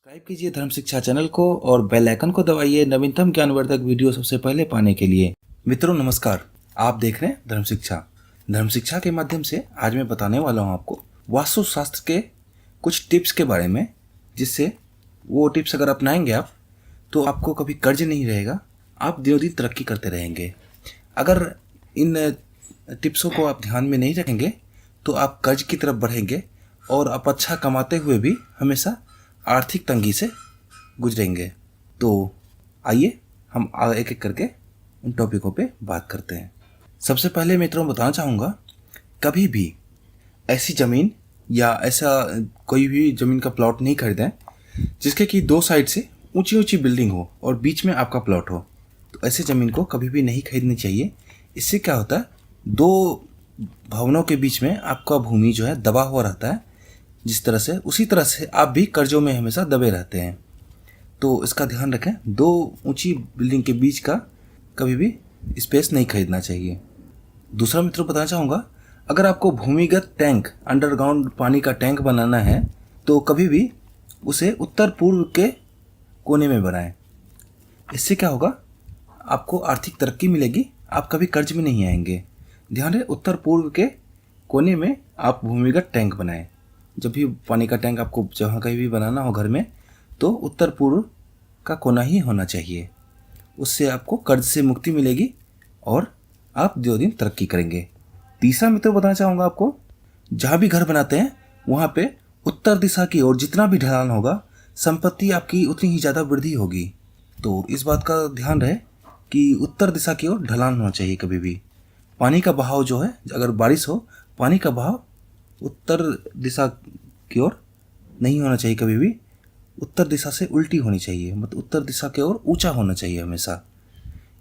Subscribe कीजिए धर्म शिक्षा चैनल को और बेल आइकन को दबाइए नवीनतम ज्ञानवर्धक वीडियो सबसे पहले पाने के लिए। मित्रों नमस्कार, आप देख रहे हैं धर्म शिक्षा। धर्म शिक्षा के माध्यम से आज मैं बताने वाला हूं आपको वास्तुशास्त्र के कुछ टिप्स के बारे में, जिससे वो टिप्स अगर अपनाएंगे आप तो आपको कभी कर्ज नहीं रहेगा, आप दिनों दिन तरक्की करते रहेंगे। अगर इन टिप्सों को आप ध्यान में नहीं रखेंगे तो आप कर्ज की तरफ बढ़ेंगे और आप अच्छा कमाते हुए भी हमेशा आर्थिक तंगी से गुजरेंगे। तो आइए हम एक एक करके उन टॉपिकों पे बात करते हैं। सबसे पहले मित्रों बताना चाहूँगा, कभी भी ऐसी ज़मीन या ऐसा कोई भी ज़मीन का प्लॉट नहीं खरीदें जिसके कि दो साइड से ऊंची ऊंची बिल्डिंग हो और बीच में आपका प्लॉट हो। तो ऐसी ज़मीन को कभी भी नहीं खरीदनी चाहिए। इससे क्या होता है, दो भवनों के बीच में आपका भूमि जो है दबा हुआ रहता है, जिस तरह से उसी तरह से आप भी कर्जों में हमेशा दबे रहते हैं। तो इसका ध्यान रखें, दो ऊंची बिल्डिंग के बीच का कभी भी स्पेस नहीं खरीदना चाहिए। दूसरा मित्रों बताना चाहूँगा, अगर आपको भूमिगत टैंक, अंडरग्राउंड पानी का टैंक बनाना है तो कभी भी उसे उत्तर पूर्व के कोने में बनाएं। इससे क्या होगा, आपको आर्थिक तरक्की मिलेगी, आप कभी कर्ज में नहीं आएंगे। ध्यान रहे, उत्तर पूर्व के कोने में आप भूमिगत टैंक बनाएं। जब भी पानी का टैंक आपको जहाँ कहीं भी बनाना हो घर में, तो उत्तर पूर्व का कोना ही होना चाहिए। उससे आपको कर्ज से मुक्ति मिलेगी और आप दिनों दिन तरक्की करेंगे। तीसरा मित्र बताना चाहूँगा आपको, जहाँ भी घर बनाते हैं वहाँ पे उत्तर दिशा की ओर जितना भी ढलान होगा, संपत्ति आपकी उतनी ही ज़्यादा वृद्धि होगी। तो इस बात का ध्यान रहे कि उत्तर दिशा की ओर ढलान होना चाहिए। कभी भी पानी का बहाव जो है, अगर बारिश हो, पानी का बहाव उत्तर दिशा की ओर नहीं होना चाहिए, कभी भी उत्तर दिशा से उल्टी होनी चाहिए, मतलब उत्तर दिशा की ओर ऊंचा होना चाहिए हमेशा।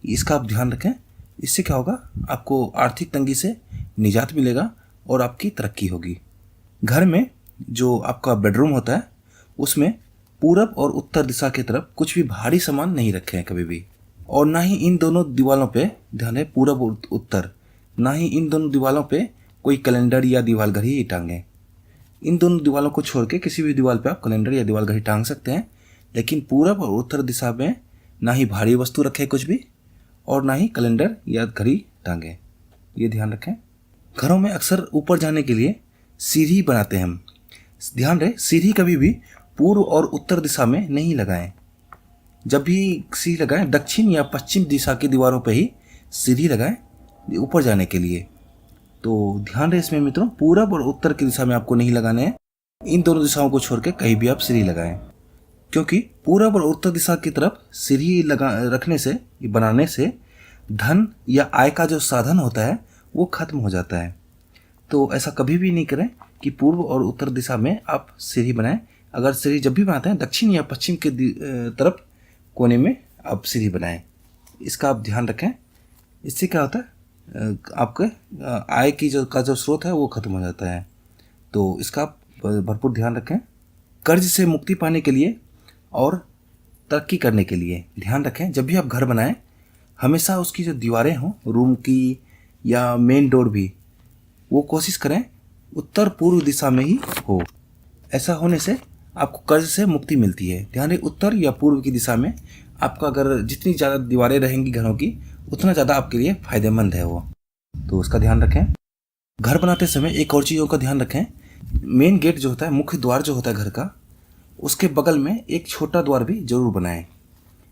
इसका आप ध्यान रखें। इससे क्या होगा, आपको आर्थिक तंगी से निजात मिलेगा और आपकी तरक्की होगी। घर में जो आपका बेडरूम होता है उसमें पूरब और उत्तर दिशा की तरफ कुछ भी भारी सामान नहीं रखें कभी भी, और ना ही इन दोनों दीवालों पे, ध्यान है पूरब और उत्तर, ना ही इन दोनों दीवालों पे कोई कैलेंडर या दीवार घड़ी टांगें। इन दोनों दीवालों को छोड़ के किसी भी दीवार पे आप कैलेंडर या दीवार घड़ी टांग सकते हैं, लेकिन पूरब और उत्तर दिशा में ना ही भारी वस्तु रखें कुछ भी, और ना ही कैलेंडर या घड़ी टांगें। ये ध्यान रखें। घरों में अक्सर ऊपर जाने के लिए सीढ़ी बनाते हैं हम। ध्यान रहे, सीढ़ी कभी भी पूर्व और उत्तर दिशा में नहीं लगाएं। जब भी सीढ़ी लगाएं, दक्षिण या पश्चिम दिशा की दीवारों पर ही सीढ़ी लगाएं ऊपर जाने के लिए। तो ध्यान रहे इसमें मित्रों, पूरब और उत्तर की दिशा में आपको नहीं लगाने हैं। इन दोनों दिशाओं को छोड़ के कहीं भी आप सीढ़ी लगाएं, क्योंकि पूरब और उत्तर दिशा की तरफ सीढ़ी रखने से, बनाने से धन या आय का जो साधन होता है वो खत्म हो जाता है। तो ऐसा कभी भी नहीं करें कि पूर्व और उत्तर दिशा में आप सीढ़ी बनाएं। अगर सीढ़ी जब भी बनाते हैं, दक्षिण या पश्चिम के तरफ कोने में आप सीढ़ी बनाएं। इसका आप ध्यान रखें। इससे क्या होता है, आपके आय की जो स्रोत है वो खत्म हो जाता है। तो इसका आप भरपूर ध्यान रखें। कर्ज से मुक्ति पाने के लिए और तरक्की करने के लिए ध्यान रखें, जब भी आप घर बनाएं हमेशा उसकी जो दीवारें हों, रूम की या मेन डोर भी, वो कोशिश करें उत्तर पूर्व दिशा में ही हो। ऐसा होने से आपको कर्ज से मुक्ति मिलती है। ध्यान रहे, उत्तर या पूर्व की दिशा में आपका अगर जितनी ज़्यादा दीवारें रहेंगी घरों की, उतना ज़्यादा आपके लिए फ़ायदेमंद है वो। तो उसका ध्यान रखें। घर बनाते समय एक और चीज़ों का ध्यान रखें, मेन गेट जो होता है, मुख्य द्वार जो होता है घर का, उसके बगल में एक छोटा द्वार भी जरूर बनाएं।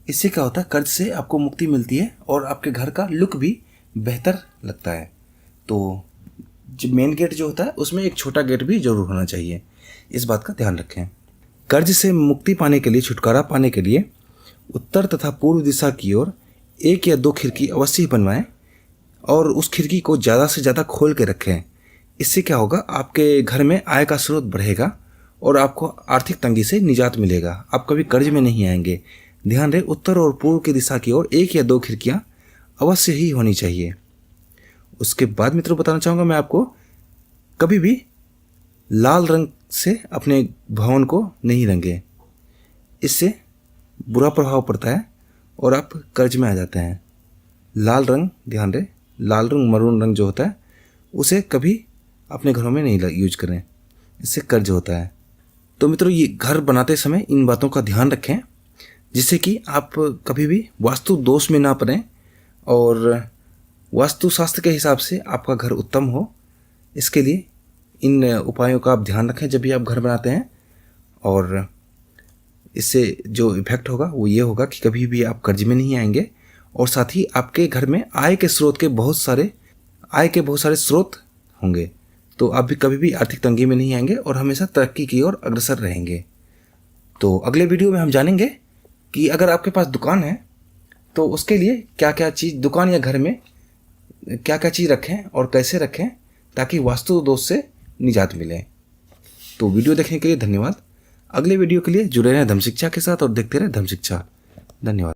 इससे क्या होता है, कर्ज से आपको मुक्ति मिलती है और आपके घर का लुक भी बेहतर लगता है। तो जो मेन गेट जो होता है उसमें एक छोटा गेट भी जरूर होना चाहिए। इस बात का ध्यान रखें। कर्ज से मुक्ति पाने के लिए, छुटकारा पाने के लिए उत्तर तथा पूर्व दिशा की ओर एक या दो खिड़की अवश्य ही बनवाएं और उस खिड़की को ज़्यादा से ज़्यादा खोल के रखें। इससे क्या होगा, आपके घर में आय का स्रोत बढ़ेगा और आपको आर्थिक तंगी से निजात मिलेगा। आप कभी कर्ज में नहीं आएंगे। ध्यान रहे, उत्तर और पूर्व की दिशा की ओर एक या दो खिड़कियाँ अवश्य ही होनी चाहिए। उसके बाद मित्रों बताना चाहूँगा मैं आपको, कभी भी लाल रंग से अपने भवन को नहीं रंगे। इससे बुरा प्रभाव पड़ता है और आप कर्ज में आ जाते हैं। लाल रंग, ध्यान रहे, लाल रंग, मरून रंग जो होता है उसे कभी अपने घरों में नहीं यूज करें, इससे कर्ज होता है। तो मित्रों, ये घर बनाते समय इन बातों का ध्यान रखें जिससे कि आप कभी भी वास्तु दोष में ना पड़ें और वास्तुशास्त्र के हिसाब से आपका घर उत्तम हो। इसके लिए इन उपायों का आप ध्यान रखें जब भी आप घर बनाते हैं, और इससे जो इफेक्ट होगा वो ये होगा कि कभी भी आप कर्ज में नहीं आएंगे, और साथ ही आपके घर में आय के बहुत सारे स्रोत होंगे। तो आप भी कभी भी आर्थिक तंगी में नहीं आएंगे और हमेशा तरक्की की ओर अग्रसर रहेंगे। तो अगले वीडियो में हम जानेंगे कि अगर आपके पास दुकान है तो उसके लिए क्या क्या चीज़, दुकान या घर में क्या क्या चीज़ रखें और कैसे रखें ताकि वास्तु दोष से निजात मिले। तो वीडियो देखने के लिए धन्यवाद। अगले वीडियो के लिए जुड़े रहें धर्म शिक्षा के साथ और देखते रहें धर्म शिक्षा। धन्यवाद।